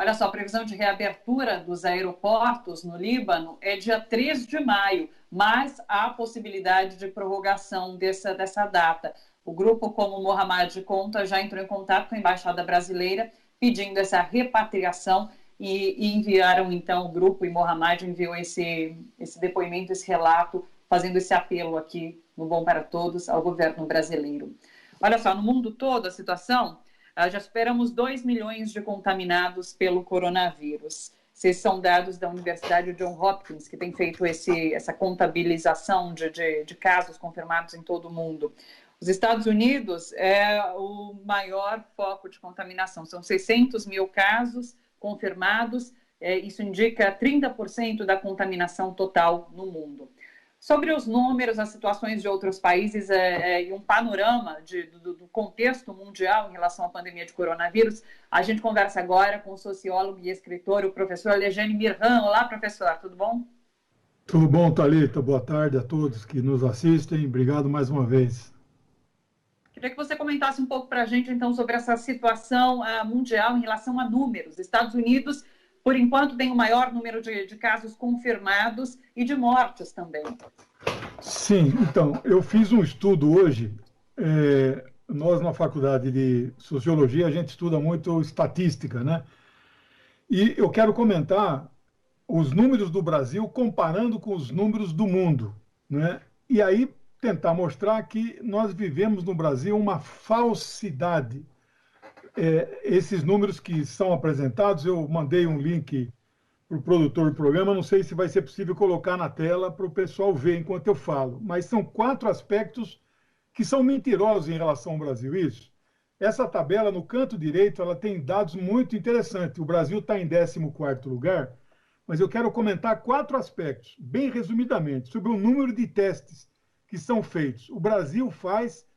Olha só, a previsão de reabertura dos aeroportos no Líbano é dia 3 de maio, mas há possibilidade de prorrogação dessa data. O grupo, como o Mohammad conta, já entrou em contato com a Embaixada Brasileira pedindo essa repatriação e enviaram, então, o grupo e Mohammad enviou esse depoimento, esse relato, fazendo esse apelo aqui no Bom para Todos ao governo brasileiro. Olha só, no mundo todo a situação, já superamos 2 milhões de contaminados pelo coronavírus. Esses são dados da Universidade Johns Hopkins, que tem feito essa contabilização de casos confirmados em todo o mundo. Os Estados Unidos é o maior foco de contaminação, são 600 mil casos confirmados, isso indica 30% da contaminação total no mundo. Sobre os números, as situações de outros países e um panorama do contexto mundial em relação à pandemia de coronavírus, a gente conversa agora com o sociólogo e escritor, o professor Alexandre Mirhan. Olá, professor, tudo bom? Tudo bom, Thalita? Boa tarde a todos que nos assistem. Obrigado mais uma vez. Queria que você comentasse um pouco para a gente, então, sobre essa situação mundial em relação a números. Estados Unidos, por enquanto, tem o maior número de casos confirmados e de mortes também. Sim, então, eu fiz um estudo hoje. Nós, na Faculdade de Sociologia, a gente estuda muito estatística, né? E eu quero comentar os números do Brasil comparando com os números do mundo, né? E aí tentar mostrar que nós vivemos no Brasil uma falsidade. Esses números que são apresentados, eu mandei um link para o produtor do programa, não sei se vai ser possível colocar na tela para o pessoal ver enquanto eu falo, mas são 4 aspectos que são mentirosos em relação ao Brasil. Isso. Essa tabela, no canto direito, ela tem dados muito interessantes. O Brasil está em 14º lugar, mas eu quero comentar 4 aspectos, bem resumidamente, sobre o número de testes que são feitos. O Brasil faz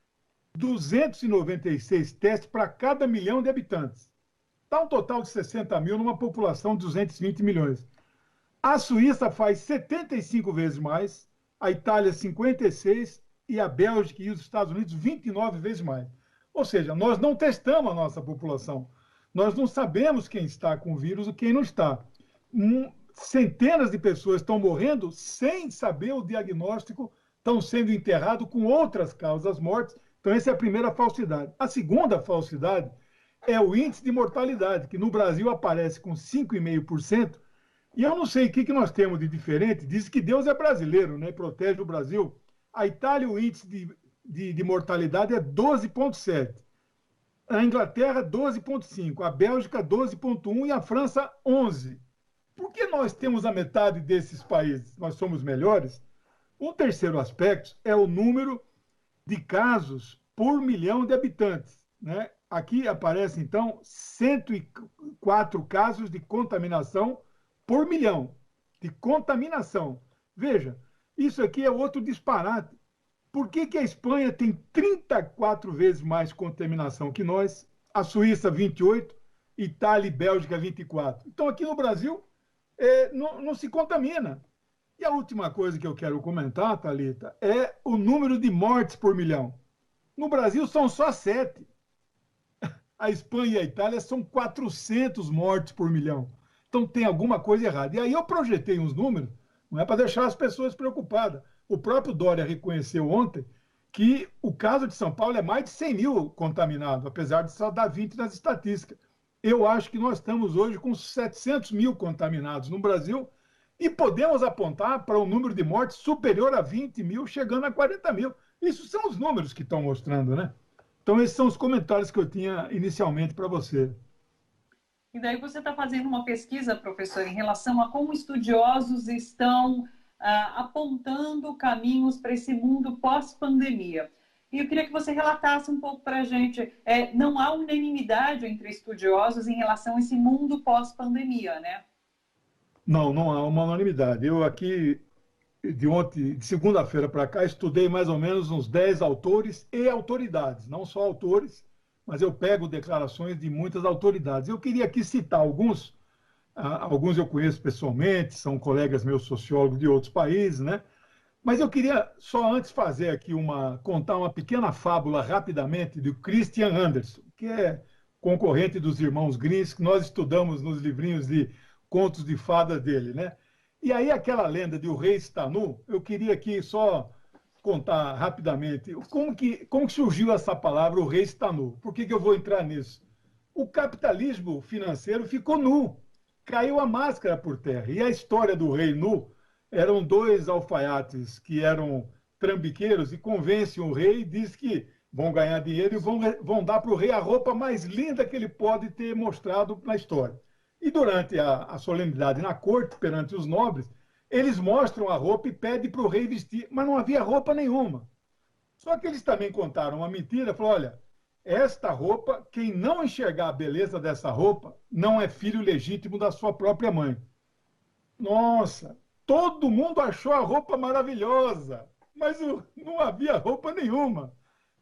296 testes para cada milhão de habitantes. Dá um total de 60 mil numa população de 220 milhões. A Suíça faz 75 vezes mais, a Itália 56 e a Bélgica e os Estados Unidos 29 vezes mais. Ou seja, nós não testamos a nossa população. Nós não sabemos quem está com o vírus e quem não está. Centenas de pessoas estão morrendo sem saber o diagnóstico, estão sendo enterrados com outras causas das mortes. Então, essa é a primeira falsidade. A segunda falsidade é o índice de mortalidade, que no Brasil aparece com 5,5%. E eu não sei o que nós temos de diferente. Diz que Deus é brasileiro, né? Protege o Brasil. A Itália, o índice de mortalidade é 12,7%. A Inglaterra, 12,5%. A Bélgica, 12,1%. E a França, 11%. Por que nós temos a metade desses países? Nós somos melhores? O terceiro aspecto é o número de casos por milhão de habitantes, né? Aqui aparece, então, 104 casos de contaminação por milhão de contaminação. Veja, isso aqui é outro disparate. Por que a Espanha tem 34 vezes mais contaminação que nós, a Suíça 28, Itália e Bélgica 24? Então, aqui no Brasil, não se contamina. E a última coisa que eu quero comentar, Thalita, é o número de mortes por milhão. No Brasil são só 7. A Espanha e a Itália são 400 mortes por milhão. Então tem alguma coisa errada. E aí eu projetei uns números, não é para deixar as pessoas preocupadas. O próprio Dória reconheceu ontem que o caso de São Paulo é mais de 100 mil contaminados, apesar de só dar 20 nas estatísticas. Eu acho que nós estamos hoje com 700 mil contaminados no Brasil e podemos apontar para um número de mortes superior a 20 mil, chegando a 40 mil. Isso são os números que estão mostrando, né? Então, esses são os comentários que eu tinha inicialmente para você. E daí você está fazendo uma pesquisa, professor, em relação a como estudiosos estão apontando caminhos para esse mundo pós-pandemia. E eu queria que você relatasse um pouco para a gente. Não há unanimidade entre estudiosos em relação a esse mundo pós-pandemia, né? Não há uma unanimidade. Eu aqui, de segunda-feira para cá, estudei mais ou menos uns 10 autores e autoridades, não só autores, mas eu pego declarações de muitas autoridades. Eu queria aqui citar alguns eu conheço pessoalmente, são colegas meus sociólogos de outros países, né? Mas eu queria só antes fazer aqui contar uma pequena fábula rapidamente do Christian Andersen, que é concorrente dos irmãos Grimm, que nós estudamos nos livrinhos de contos de fadas dele, né? E aí aquela lenda de o rei está nu, eu queria aqui só contar rapidamente como que surgiu essa palavra, o rei está nu. Por que eu vou entrar nisso? O capitalismo financeiro ficou nu, caiu a máscara por terra. E a história do rei nu eram dois alfaiates que eram trambiqueiros e convencem o rei e diz que vão ganhar dinheiro e vão dar para o rei a roupa mais linda que ele pode ter mostrado na história. E durante a solenidade na corte, perante os nobres, eles mostram a roupa e pedem para o rei vestir, mas não havia roupa nenhuma. Só que eles também contaram uma mentira, falaram, olha, esta roupa, quem não enxergar a beleza dessa roupa, não é filho legítimo da sua própria mãe. Nossa, todo mundo achou a roupa maravilhosa, mas não havia roupa nenhuma.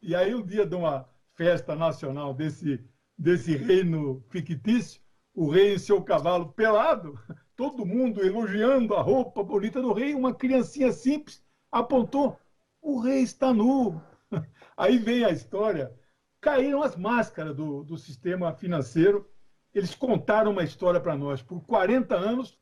E aí, um dia de uma festa nacional desse reino fictício, o rei em seu cavalo pelado, todo mundo elogiando a roupa bonita do rei, uma criancinha simples apontou, o rei está nu. Aí vem a história, caíram as máscaras do sistema financeiro, eles contaram uma história para nós, por 40 anos,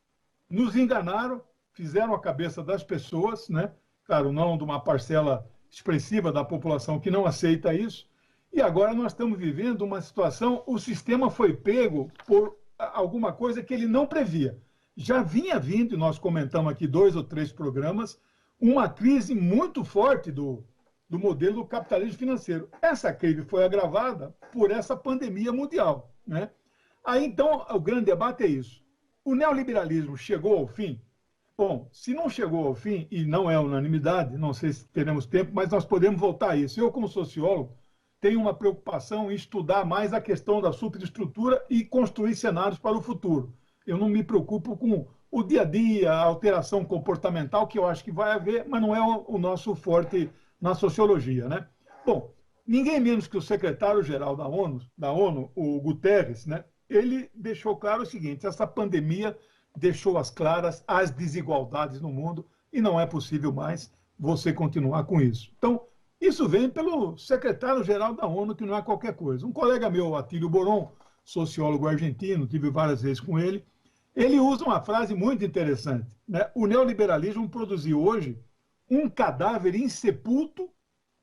nos enganaram, fizeram a cabeça das pessoas, né? Claro, não de uma parcela expressiva da população que não aceita isso, e agora nós estamos vivendo uma situação, o sistema foi pego por alguma coisa que ele não previa. Já vinha vindo, e nós comentamos aqui 2 ou 3 programas, uma crise muito forte do modelo do capitalismo financeiro. Essa crise foi agravada por essa pandemia mundial, né? Aí, então, o grande debate é isso. O neoliberalismo chegou ao fim? Bom, se não chegou ao fim, e não é unanimidade, não sei se teremos tempo, mas nós podemos voltar a isso. Eu, como sociólogo, tenho uma preocupação em estudar mais a questão da superestrutura e construir cenários para o futuro. Eu não me preocupo com o dia a dia, a alteração comportamental, que eu acho que vai haver, mas não é o nosso forte na sociologia, né? Bom, ninguém menos que o secretário-geral da ONU, o Guterres, né? Ele deixou claro o seguinte, essa pandemia deixou às claras as desigualdades no mundo e não é possível mais você continuar com isso. Então, isso vem pelo secretário-geral da ONU, que não é qualquer coisa. Um colega meu, Atílio Boron, sociólogo argentino, tive várias vezes com ele, ele usa uma frase muito interessante, né? O neoliberalismo produziu hoje um cadáver insepulto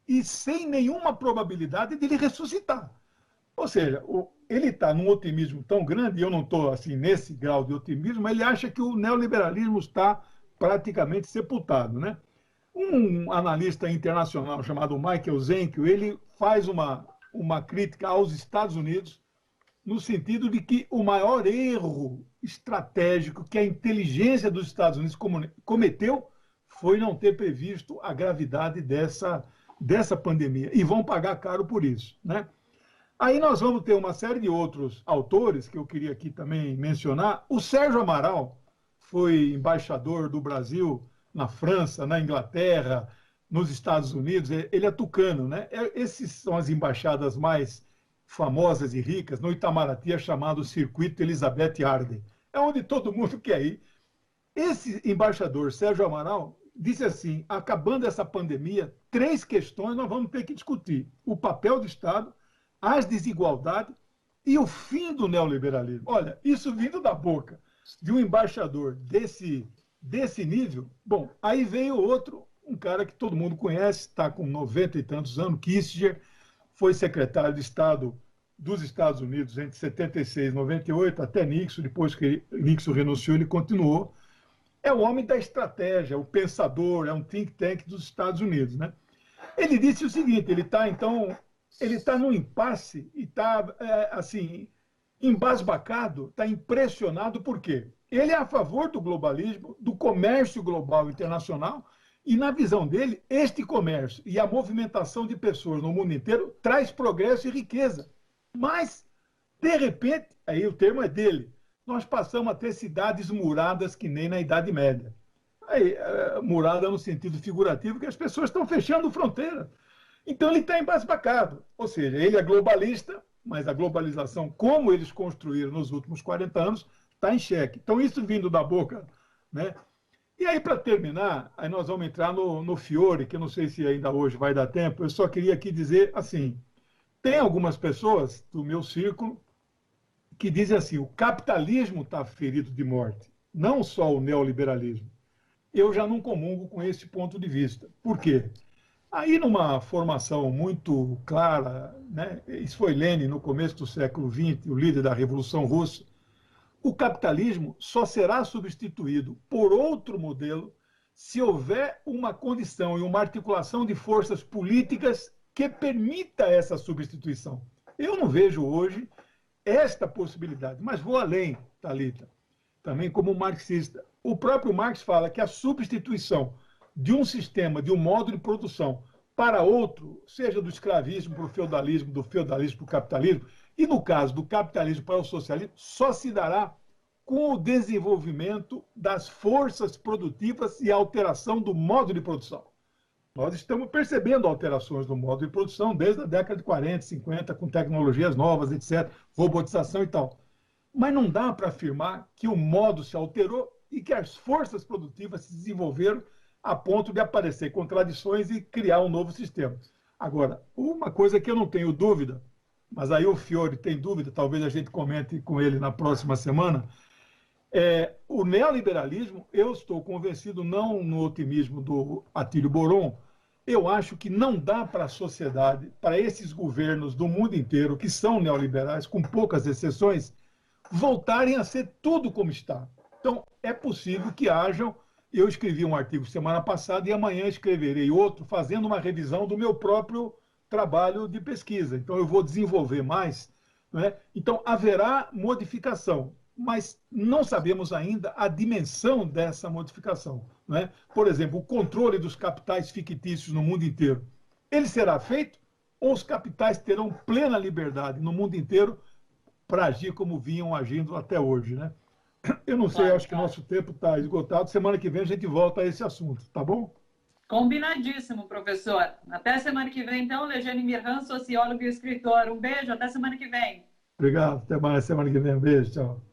e sem nenhuma probabilidade de ele ressuscitar. Ou seja, ele está num otimismo tão grande, e eu não estou assim, nesse grau de otimismo, mas ele acha que o neoliberalismo está praticamente sepultado, né? Um analista internacional chamado Michael Zenke, ele faz uma crítica aos Estados Unidos no sentido de que o maior erro estratégico que a inteligência dos Estados Unidos cometeu foi não ter previsto a gravidade dessa pandemia. E vão pagar caro por isso, né? Aí nós vamos ter uma série de outros autores que eu queria aqui também mencionar. O Sérgio Amaral foi embaixador do Brasil na França, na Inglaterra, nos Estados Unidos. Ele é tucano, né? Essas são as embaixadas mais famosas e ricas. No Itamaraty é chamado Circuito Elizabeth Arden. É onde todo mundo quer ir. Esse embaixador, Sérgio Amaral, disse assim, acabando essa pandemia, 3 questões nós vamos ter que discutir. O papel do Estado, as desigualdades e o fim do neoliberalismo. Olha, isso vindo da boca de um embaixador desse nível, bom, aí veio outro, um cara que todo mundo conhece, está com 90 e tantos anos, Kissinger, foi secretário de Estado dos Estados Unidos entre 76 e 98, até Nixon, depois que Nixon renunciou, ele continuou. É o homem da estratégia, o pensador, é um think tank dos Estados Unidos, né? Ele disse o seguinte, ele está num impasse e está, assim, embasbacado, está impressionado, por quê? Ele é a favor do globalismo, do comércio global internacional, e na visão dele, este comércio e a movimentação de pessoas no mundo inteiro traz progresso e riqueza. Mas, de repente, aí o termo é dele, nós passamos a ter cidades muradas que nem na Idade Média. Aí, murada no sentido figurativo, que as pessoas estão fechando fronteiras. Então ele está embasbacado. Ou seja, ele é globalista, mas a globalização, como eles construíram nos últimos 40 anos, está em xeque. Então isso vindo da boca, né? E aí, para terminar, aí nós vamos entrar no Fiore, que eu não sei se ainda hoje vai dar tempo, eu só queria aqui dizer assim, tem algumas pessoas do meu círculo que dizem assim: o capitalismo está ferido de morte, não só o neoliberalismo. Eu já não comungo com esse ponto de vista. Por quê? Aí, numa formação muito clara, né, isso foi Lenin no começo do século XX, o líder da Revolução Russa, o capitalismo só será substituído por outro modelo se houver uma condição e uma articulação de forças políticas que permita essa substituição. Eu não vejo hoje esta possibilidade, mas vou além, Thalita, também como marxista. O próprio Marx fala que a substituição de um sistema, de um modo de produção para outro, seja do escravismo para o feudalismo, do feudalismo para o capitalismo, e no caso do capitalismo para o socialismo, só se dará com o desenvolvimento das forças produtivas e a alteração do modo de produção. Nós estamos percebendo alterações no modo de produção desde a década de 40, 50, com tecnologias novas, etc., robotização e tal. Mas não dá para afirmar que o modo se alterou e que as forças produtivas se desenvolveram a ponto de aparecer contradições e criar um novo sistema. Agora, uma coisa que eu não tenho dúvida, mas aí o Fiore tem dúvida, talvez a gente comente com ele na próxima semana, o neoliberalismo, eu estou convencido, não no otimismo do Atílio Boron, eu acho que não dá para a sociedade, para esses governos do mundo inteiro, que são neoliberais, com poucas exceções, voltarem a ser tudo como está. Então, é possível que hajam. Eu escrevi um artigo semana passada e amanhã escreverei outro, fazendo uma revisão do meu próprio trabalho de pesquisa. Então, eu vou desenvolver mais. Não é? Então, haverá modificação, mas não sabemos ainda a dimensão dessa modificação. Não é? Por exemplo, o controle dos capitais fictícios no mundo inteiro. Ele será feito ou os capitais terão plena liberdade no mundo inteiro para agir como vinham agindo até hoje, né? Eu não sei, Claro, acho que nosso tempo está esgotado. Semana que vem a gente volta a esse assunto, tá bom? Combinadíssimo, professor. Até semana que vem, então, Lejane Mirhan, sociólogo e escritor. Um beijo, até semana que vem. Obrigado, até mais semana que vem. Um beijo, tchau.